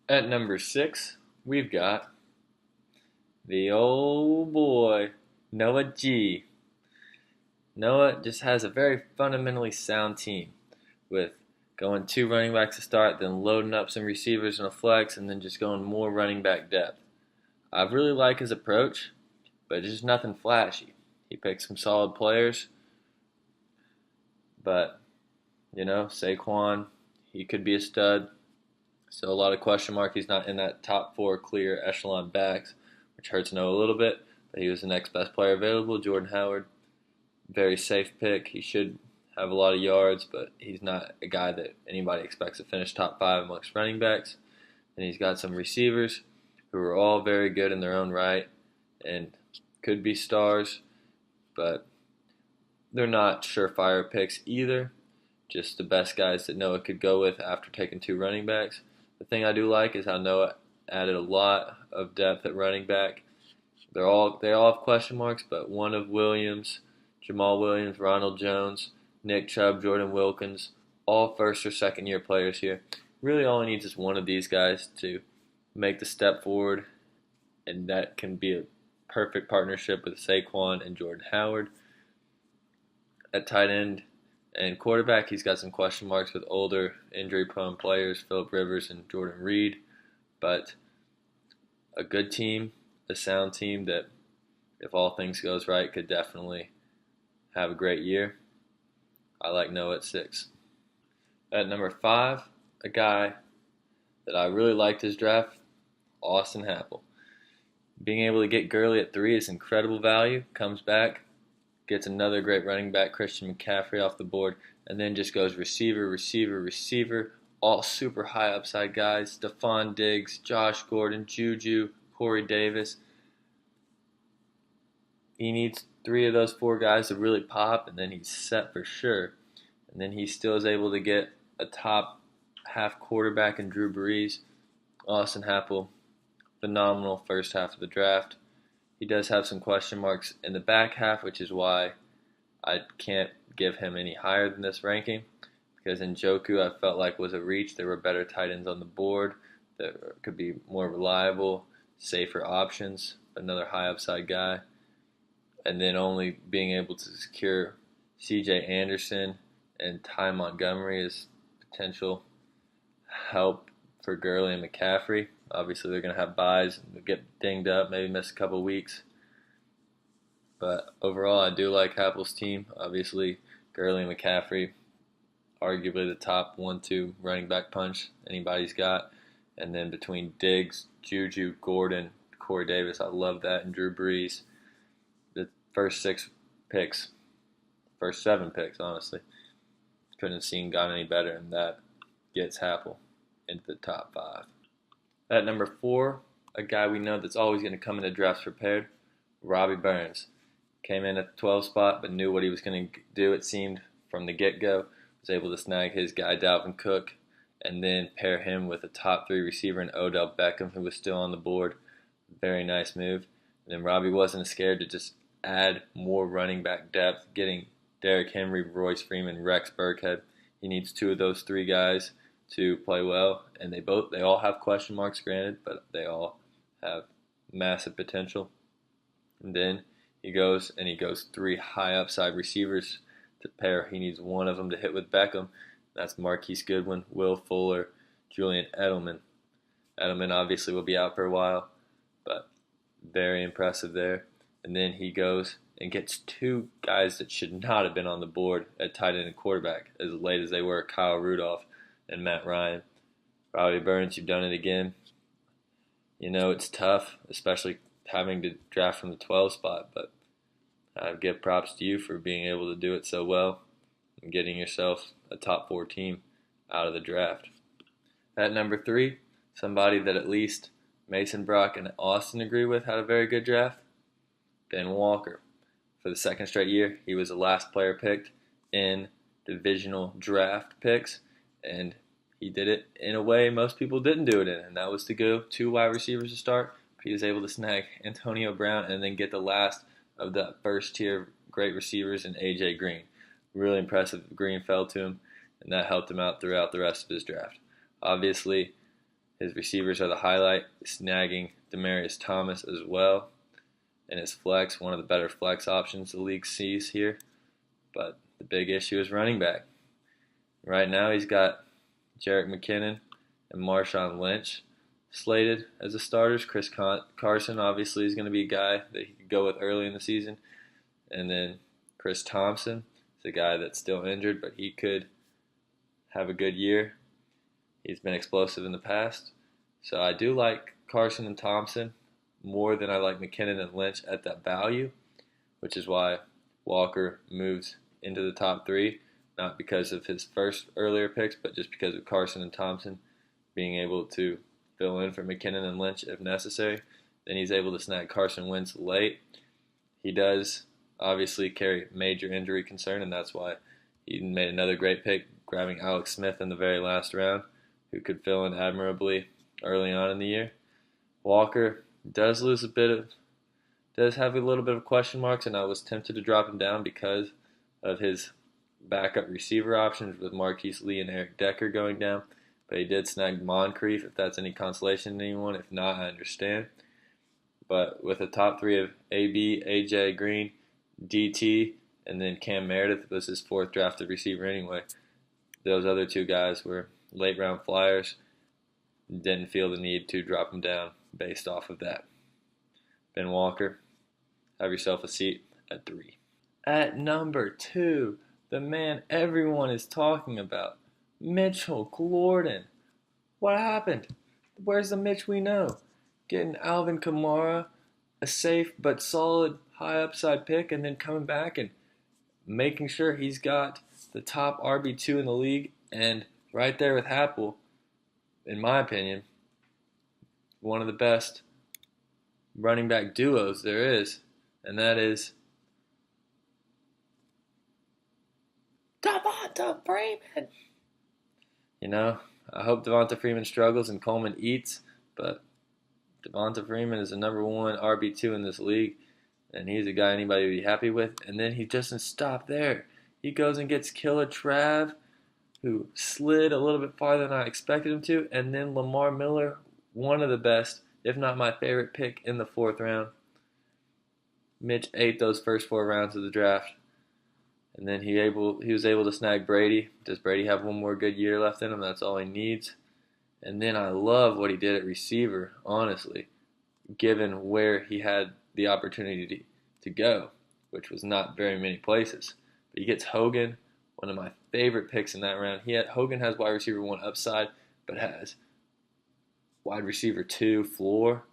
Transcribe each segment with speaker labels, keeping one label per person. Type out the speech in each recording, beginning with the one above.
Speaker 1: At number 6, we've got the old boy, Noah G. Noah just has a very fundamentally sound team with going two running backs to start, then loading up some receivers in a flex, and then just going more running back depth. I really like his approach, but it's just nothing flashy. He picks some solid players, but Saquon, he could be a stud. So a lot of question mark. He's not in that top four clear echelon backs, which hurts Noah a little bit. But he was the next best player available. Jordan Howard, very safe pick. He should have a lot of yards, but he's not a guy that anybody expects to finish top five amongst running backs. And he's got some receivers who are all very good in their own right and could be stars, but they're not surefire picks either. Just the best guys that Noah could go with after taking two running backs. The thing I do like is how Noah added a lot of depth at running back. They all have question marks, but one of Williams, Jamal Williams, Ronald Jones, Nick Chubb, Jordan Wilkins, all first or second year players here. Really, all he needs is one of these guys to make the step forward, and that can be a perfect partnership with Saquon and Jordan Howard. At tight end and quarterback, he's got some question marks with older, injury-prone players, Philip Rivers and Jordan Reed, but a good team, a sound team that, if all things goes right, could definitely have a great year. I like Noah at 6. At number 5, a guy that I really liked his draft, Austin Happel. Being able to get Gurley at 3 is incredible value. Comes back, gets another great running back, Christian McCaffrey, off the board, and then just goes receiver, receiver, receiver. All super high upside guys. Stephon Diggs, Josh Gordon, Juju, Corey Davis. He needs 3 of those 4 guys to really pop, and then he's set for sure. And then he still is able to get a top half quarterback in Drew Brees. Austin Happel, phenomenal first half of the draft. He does have some question marks in the back half, which is why I can't give him any higher than this ranking. Because Njoku, I felt like was a reach. There were better tight ends on the board that could be more reliable, safer options. Another high upside guy. And then only being able to secure C.J. Anderson and Ty Montgomery as potential help for Gurley and McCaffrey. Obviously, they're going to have buys and get dinged up, maybe miss a couple weeks. But overall, I do like Happel's team. Obviously, Gurley and McCaffrey, arguably the top 1-2 running back punch anybody's got. And then between Diggs, Juju, Gordon, Corey Davis, I love that, and Drew Brees. The first 7 picks, honestly. Couldn't have gotten any better, and that gets Happel into the top 5. At number 4, a guy we know that's always going to come into drafts prepared, Robbie Burns. Came in at the 12 spot, but knew what he was going to do, it seemed, from the get-go. Was able to snag his guy, Dalvin Cook, and then pair him with a top 3 receiver in Odell Beckham, who was still on the board. Very nice move. And then Robbie wasn't scared to just add more running back depth, getting Derrick Henry, Royce Freeman, Rex Burkhead. He needs 2 of those 3 guys to play well, and they all have question marks, granted, but they all have massive potential. And then he goes 3 high upside receivers to pair. He needs one of them to hit with Beckham. That's Marquise Goodwin, Will Fuller, Julian Edelman. Edelman obviously will be out for a while, but very impressive there. And then he goes and gets 2 guys that should not have been on the board at tight end and quarterback as late as they were, Kyle Rudolph and Matt Ryan. Robbie Burns, you've done it again. You know it's tough, especially having to draft from the 12 spot, but I give props to you for being able to do it so well and getting yourself a top 4 team out of the draft. At number 3, somebody that at least Mason Brock and Austin agree with had a very good draft, Ben Walker. For the second straight year, he was the last player picked in divisional draft picks, and he did it in a way most people didn't do it in, and that was to go 2 wide receivers to start. He was able to snag Antonio Brown and then get the last of the first tier great receivers in A.J. Green. Really impressive. Green fell to him, and that helped him out throughout the rest of his draft. Obviously, His receivers are the highlight, snagging Demaryius Thomas as well in his flex, one of the better flex options the league sees here. But the big issue is running back. Right now he's got Jerick McKinnon and Marshawn Lynch slated as the starters. Chris Carson obviously is going to be a guy that he could go with early in the season. And then Chris Thompson is a guy that's still injured, but he could have a good year. He's been explosive in the past. So I do like Carson and Thompson more than I like McKinnon and Lynch at that value, which is why Walker moves into the top 3, not because of his first earlier picks, but just because of Carson and Thompson being able to fill in for McKinnon and Lynch if necessary. Then he's able to snag Carson Wentz late. He does obviously carry major injury concern, and that's why he made another great pick, grabbing Alex Smith in the very last round, who could fill in admirably early on in the year. Walker does have a little bit of question marks, and I was tempted to drop him down because of his backup receiver options with Marquise Lee and Eric Decker going down. But he did snag Moncrief, if that's any consolation to anyone. If not, I understand. But with a top 3 of AB, AJ Green, DT, and then Cam Meredith was his 4th drafted receiver anyway. Those other 2 guys were late round flyers. Didn't feel the need to drop him down based off of that. Ben Walker, have yourself a seat at 3. At number 2, the man everyone is talking about, Mitchell Gordon. What happened? Where's the Mitch we know? Getting Alvin Kamara, a safe but solid high upside pick, and then coming back and making sure he's got the top RB2 in the league, and right there with Happel, in my opinion, one of the best running back duos there is, and that is Devonta Freeman. You know, I hope Devonta Freeman struggles and Coleman eats, but Devonta Freeman is the number 1 RB2 in this league, and he's a guy anybody would be happy with. And then he doesn't stop there. He goes and gets Killer Trav, who slid a little bit farther than I expected him to, and then Lamar Miller, one of the best, if not my favorite pick in the 4th round. Mitch ate those first 4 rounds of the draft. And then he was able to snag Brady. Does Brady have one more good year left in him? That's all he needs. And then I love what he did at receiver, honestly, given where he had the opportunity to go, which was not very many places. But he gets Hogan, one of my favorite picks in that round. Hogan has wide receiver 1 upside, but has wide receiver 2 floor.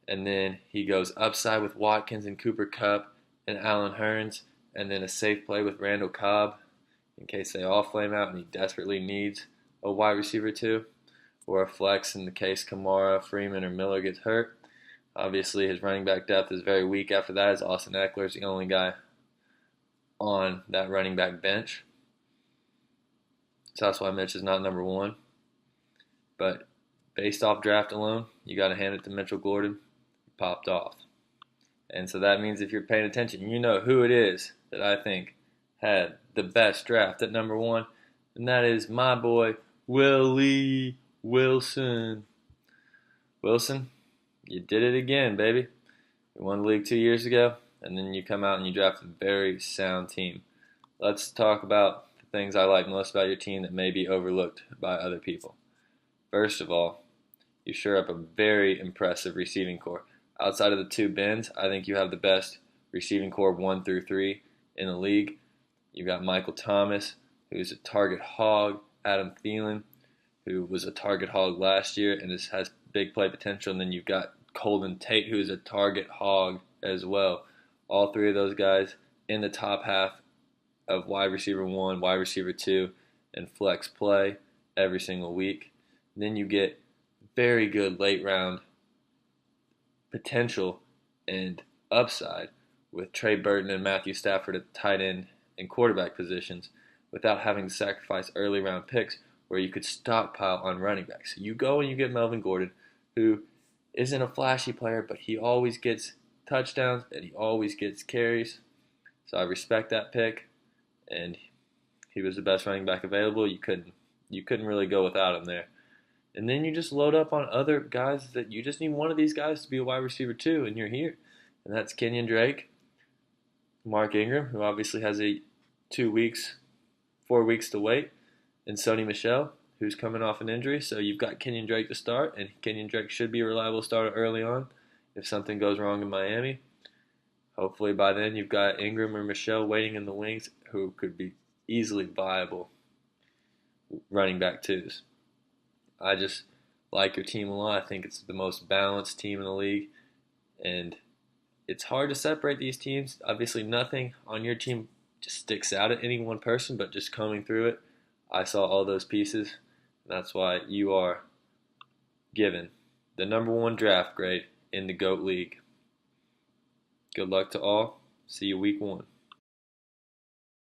Speaker 1: And then he goes upside with Watkins and Cooper Kupp and Allen Hurns, and then a safe play with Randall Cobb in case they all flame out and he desperately needs a wide receiver 2, or a flex in the case Kamara, Freeman, or Miller gets hurt. Obviously, his running back depth is very weak after that, as Austin Eckler is the only guy on that running back bench. So that's why Mitch is not number 1. But based off draft alone, you got to hand it to Mitchell Gordon. He popped off. And so that means if you're paying attention, you know who it is that I think had the best draft at number 1, and that is my boy, Willie Wilson. Wilson, you did it again, baby. You won the league 2 years ago, and then you come out and you draft a very sound team. Let's talk about the things I like most about your team that may be overlooked by other people. First of all, you sure up a very impressive receiving core. Outside of the 2 Bens, I think you have the best receiving core 1 through 3 in the league. You've got Michael Thomas, who's a target hog, Adam Thielen, who was a target hog last year and has big play potential, and then you've got Golden Tate, who is a target hog as well. All 3 of those guys in the top half of wide receiver 1, wide receiver 2, and flex play every single week. And then you get very good late round potential and upside with Trey Burton and Matthew Stafford at the tight end and quarterback positions without having to sacrifice early round picks where you could stockpile on running backs. So you go and you get Melvin Gordon, who isn't a flashy player, but he always gets touchdowns and he always gets carries. So I respect that pick, and he was the best running back available. You couldn't really go without him there. And then you just load up on other guys that you just need one of these guys to be a wide receiver too, and you're here. And that's Kenyon Drake, Mark Ingram, who obviously has a 2 weeks, 4 weeks to wait, and Sony Michel, who's coming off an injury. So you've got Kenyon Drake to start, and Kenyon Drake should be a reliable starter early on if something goes wrong in Miami. Hopefully by then you've got Ingram or Michel waiting in the wings who could be easily viable running back twos. I just like your team a lot. I think it's the most balanced team in the league, and it's hard to separate these teams. Obviously, nothing on your team just sticks out at any one person, but just combing through it, I saw all those pieces. And that's why you are given the #1 draft grade in the GOAT League. Good luck to all. See you week 1.